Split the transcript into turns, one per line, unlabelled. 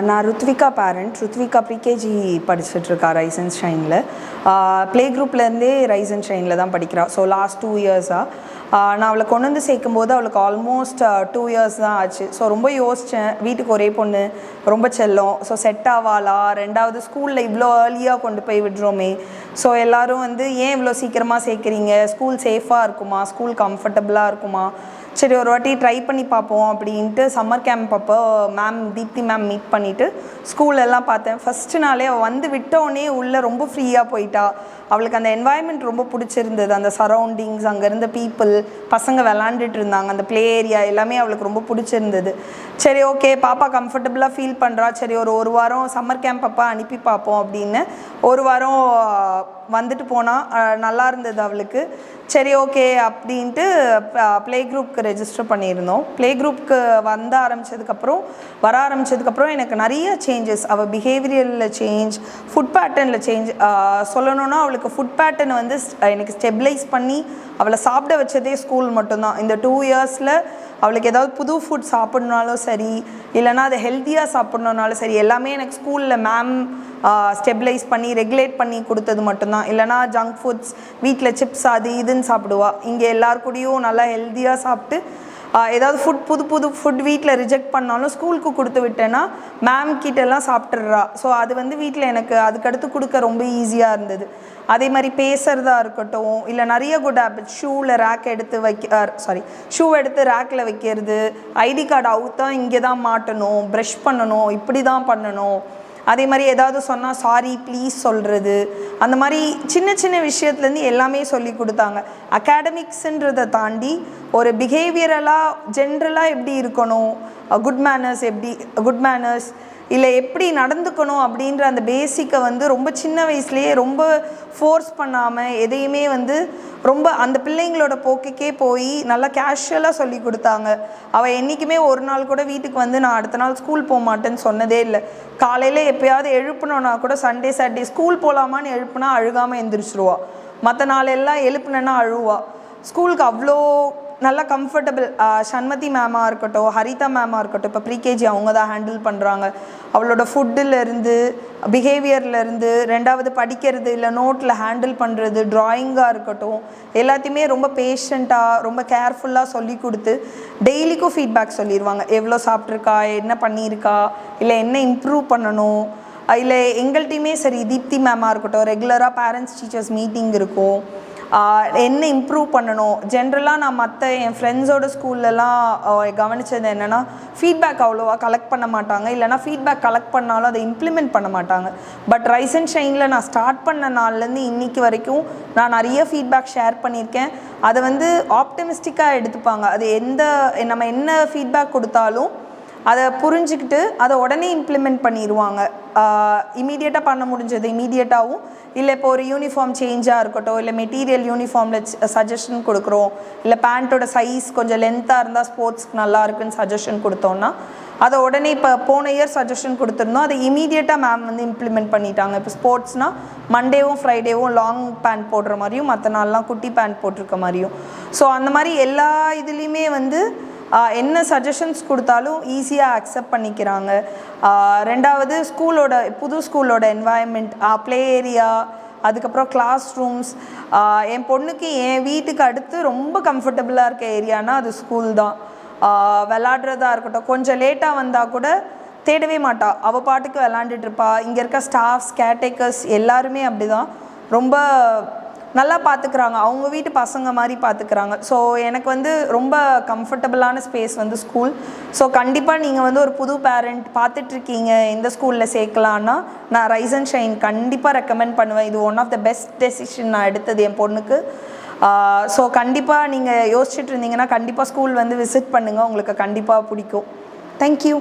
நான் Ruthvika parent. Ruthvika pre KG படிச்சுட்ருக்கா rise and ஷைனில். ப்ளே குரூப்லேருந்தே ரைஸ் அண்ட் ஷைனில் தான் படிக்கிறாள். ஸோ லாஸ்ட் 2 இயர்ஸாக நான் அவளை கொண்டு வந்து சேர்க்கும்போது அவளுக்கு ஆல்மோஸ்ட் 2 இயர்ஸ் தான் ஆச்சு. ஸோ ரொம்ப யோசித்தேன், வீட்டுக்கு ஒரே பொண்ணு, ரொம்ப செல்லம், ஸோ செட் ஆவாளா, ரெண்டாவது ஸ்கூலில் இவ்வளோ ஏர்லியாக கொண்டு போய் விடுறோமே, ஸோ எல்லோரும் ஏன் இவ்வளோ சீக்கிரமாக சேர்க்குறீங்க, ஸ்கூல் சேஃபாக இருக்குமா, ஸ்கூல் கம்ஃபர்டபுளாக இருக்குமா, சரி ஒரு வாட்டி ட்ரை பண்ணி பார்ப்போம் அப்படின்ட்டு சம்மர் கேம்ப் அப்போ தீப்தி மேம் மீட் பண்ணிவிட்டு ஸ்கூலெல்லாம் பார்த்தேன். ஃபஸ்ட்டு நாளே அவள் வந்து விட்டோடனே உள்ளே ரொம்ப ஃப்ரீயாக போயிட்டா. அவளுக்கு அந்த என்வாயன்மெண்ட் ரொம்ப பிடிச்சிருந்தது. அந்த சரௌண்டிங்ஸ், அங்கே இருந்த பீப்புள், பசங்க விளாண்டுட்டு இருந்தாங்க, அந்த ப்ளே ஏரியா எல்லாமே அவளுக்கு ரொம்ப பிடிச்சிருந்தது. சரி ஓகே, பாப்பா கம்ஃபர்டபுளாக ஃபீல் பண்ணுறா, சரி ஒரு வாரம் சம்மர் கேம்ப் அப்போ அனுப்பி பார்ப்போம் அப்படின்னு ஒரு வாரம் வந்துட்டு போனால் நல்லா இருந்தது அவளுக்கு. சரி ஓகே அப்படின்ட்டு ப்ளே குரூப்க்கு ரெஜிஸ்டர் பண்ணியிருந்தோம். ப்ளே குரூப்க்கு வர ஆரம்பித்ததுக்கப்புறம் எனக்கு நிறைய சேஞ்சஸ், அவள் பிஹேவியரில் சேஞ்ச், ஃபுட் பேட்டர்னில் சேஞ்ச். சொல்லணுன்னா அவளுக்கு ஃபுட் பேட்டர்னை எனக்கு ஸ்டெபிலைஸ் பண்ணி அவளை சாப்பிட வச்சதே ஸ்கூல் மட்டும்தான். இந்த 2 இயர்ஸில் அவளுக்கு ஏதாவது புது ஃபுட் சாப்பிட்னாலும் சரி, இல்லைனா அதை ஹெல்த்தியாக சாப்பிட்ணுன்னாலும் சரி, எல்லாமே எனக்கு ஸ்கூலில் மேம் ஸ்டெபிலைஸ் பண்ணி ரெகுலேட் பண்ணி கொடுத்தது மட்டும்தான். இல்லைனா ஜங்க் ஃபுட்ஸ், வீட்டில் சிப்ஸ் அது இதுன்னு சாப்பிடுவா. இங்கே எல்லாருக்கூடையும் நல்லா ஹெல்த்தியாக சாப்பிட்டு ஏதாவது புது ஃபுட் வீட்டில் ரிஜெக்ட் பண்ணாலும் ஸ்கூலுக்கு கொடுத்து விட்டேன்னா மேம் கிட்டெல்லாம் சாப்பிட்றா. ஸோ அது வீட்டில் எனக்கு அதுக்கடுத்து கொடுக்க ரொம்ப ஈஸியாக இருந்தது. அதே மாதிரி பேசுகிறதா இருக்கட்டும், இல்லை நிறைய குட் ஹேபிட், ஷூ எடுத்து ரேக்கில் வைக்கிறது, ஐடி கார்டு அவுத்தா இங்கே தான் மாட்டணும், ப்ரஷ் பண்ணணும், இப்படி தான் பண்ணணும். அதே மாதிரி ஏதாவது சொன்னால் சாரி ப்ளீஸ் சொல்கிறது, அந்த மாதிரி சின்ன சின்ன விஷயத்துலேருந்து எல்லாமே சொல்லி கொடுத்தாங்க. அகாடமிக்ஸுன்றதை தாண்டி ஒரு பிஹேவியரலாக ஜென்ரலாக எப்படி இருக்கணும், குட் மேனர்ஸ் இல்லை எப்படி நடந்துக்கணும் அப்படின்ற அந்த பேசிக்கை ரொம்ப சின்ன வயசுலேயே ரொம்ப ஃபோர்ஸ் பண்ணாமல் எதையுமே ரொம்ப அந்த பிள்ளைங்களோட போக்குக்கே போய் நல்லா கேஷுவலாக சொல்லி கொடுத்தாங்க. அவள் என்றைக்குமே ஒரு நாள் கூட வீட்டுக்கு நான் அடுத்த நாள் ஸ்கூல் போக மாட்டேன்னு சொன்னதே இல்லை. காலையில் எப்போயாவது எழுப்புனோன்னா கூட சண்டே சாட்டர்டே ஸ்கூல் போகலாமான்னு எழுப்புனா அழுகாமல் எழுந்திரிச்சிருவா. மற்ற நாளெல்லாம் எழுப்புனேன்னா அழுவா. ஸ்கூலுக்கு அவ்வளோ நல்லா கம்ஃபர்டபுள். சண்மதி மேமாக இருக்கட்டும், ஹரிதா மேமாக இருக்கட்டும், இப்போ ப்ரீகேஜி அவங்க தான் ஹேண்டில் பண்ணுறாங்க. அவளோட ஃபுட்டுலேருந்து, பிஹேவியர்லேருந்து, ரெண்டாவது படிக்கிறது இல்லை நோட்டில் ஹேண்டில் பண்ணுறது, ட்ராயிங்காக இருக்கட்டும், எல்லாத்தையுமே ரொம்ப பேஷண்ட்டாக ரொம்ப கேர்ஃபுல்லாக சொல்லி கொடுத்து டெய்லிக்கும் ஃபீட்பேக் சொல்லிடுவாங்க. எவ்வளோ சாப்பிட்ருக்கா, என்ன பண்ணியிருக்கா, இல்லை என்ன இம்ப்ரூவ் பண்ணணும். இல்லை எங்கள்கிட்டையுமே சரி, தீப்தி மேமாக இருக்கட்டும், ரெகுலராக பேரண்ட்ஸ் டீச்சர்ஸ் மீட்டிங் இருக்கும், என்ன இம்ப்ரூவ் பண்ணணும். ஜென்ரலாக நான் என் ஃப்ரெண்ட்ஸோட ஸ்கூல்லலாம் கவனித்தது என்னென்னா, ஃபீட்பேக் அவ்வளோவா கலெக்ட் பண்ண மாட்டாங்க, இல்லைனா ஃபீட்பேக் கலெக்ட் பண்ணாலும் அதை இம்ப்ளிமெண்ட் பண்ண மாட்டாங்க. பட் ரைஸ் அண்ட் ஷைனில் நான் ஸ்டார்ட் பண்ண நாள்லேருந்து இன்றைக்கி வரைக்கும் நான் நிறைய ஃபீட்பேக் ஷேர் பண்ணியிருக்கேன். அதை ஆப்டிமிஸ்டிக்காக எடுத்துப்பாங்க. அது நம்ம என்ன ஃபீட்பேக் கொடுத்தாலும் அதை புரிஞ்சுக்கிட்டு அதை உடனே இம்ப்ளிமெண்ட் பண்ணிடுவாங்க. இமீடியட்டாக பண்ண முடிஞ்சது இமீடியட்டாகவும், இல்லை இப்போ ஒரு யூனிஃபார்ம் சேஞ்சாக இருக்கட்டும், இல்லை மெட்டீரியல் யூனிஃபார்மில் சஜஷன் கொடுக்குறோம், இல்லை பேண்ட்டோட சைஸ் கொஞ்சம் லென்த்தாக இருந்தால் ஸ்போர்ட்ஸ்க்கு நல்லா இருக்குன்னு சஜஷன் கொடுத்தோன்னா அதை உடனே இப்போ போன இயர் சஜஷன் கொடுத்துருந்தோம், அதை இமீடியட்டாக மேம் இம்ப்ளிமெண்ட் பண்ணிட்டாங்க. இப்போ ஸ்போர்ட்ஸ்னால் மண்டேவும் ஃப்ரைடேவும் லாங் பேண்ட் போடுற மாதிரியும், மற்ற நாள்லாம் குட்டி பேண்ட் போட்டிருக்க மாதிரியும். ஸோ அந்த மாதிரி எல்லா இதுலேயுமே என்ன சஜஷன்ஸ் கொடுத்தாலும் ஈஸியாக அக்செப்ட் பண்ணிக்கிறாங்க. ரெண்டாவது புது ஸ்கூலோட என்வாயன்மெண்ட், ப்ளே ஏரியா, அதுக்கப்புறம் கிளாஸ் ரூம்ஸ். என் பொண்ணுக்கு என் வீட்டுக்கு அடுத்து ரொம்ப கம்ஃபர்டபுளாக இருக்க ஏரியானா அது ஸ்கூல் தான். விளாடுறதா இருக்கட்டும், கொஞ்சம் லேட்டாக வந்தால் கூட தேடவே மாட்டா, அவள் பாட்டுக்கு விளாண்டுட்டு இருப்பா. இங்கே இருக்க ஸ்டாஃப்ஸ், கேர்டேக்கர்ஸ் எல்லாருமே அப்படி தான் ரொம்ப நல்லா பார்த்துக்குறாங்க, அவங்க வீட்டு பசங்க மாதிரி பார்த்துக்குறாங்க. ஸோ எனக்கு ரொம்ப கம்ஃபர்டபுளான ஸ்பேஸ் ஸ்கூல். ஸோ கண்டிப்பாக நீங்கள் ஒரு புது பேரண்ட் பார்த்துட்ருக்கீங்க, இந்த ஸ்கூலில் சேர்க்கலான்னா நான் ரைஸ் அண்ட் ஷைன் கண்டிப்பாக ரெக்கமெண்ட் பண்ணுவேன். இது one of the best decision நான் எடுத்தது என் பொண்ணுக்கு. ஸோ கண்டிப்பாக நீங்கள் யோசிச்சுட்டு இருந்தீங்கன்னா கண்டிப்பாக ஸ்கூல் விசிட் பண்ணுங்கள், உங்களுக்கு கண்டிப்பாக பிடிக்கும். தேங்க்யூ.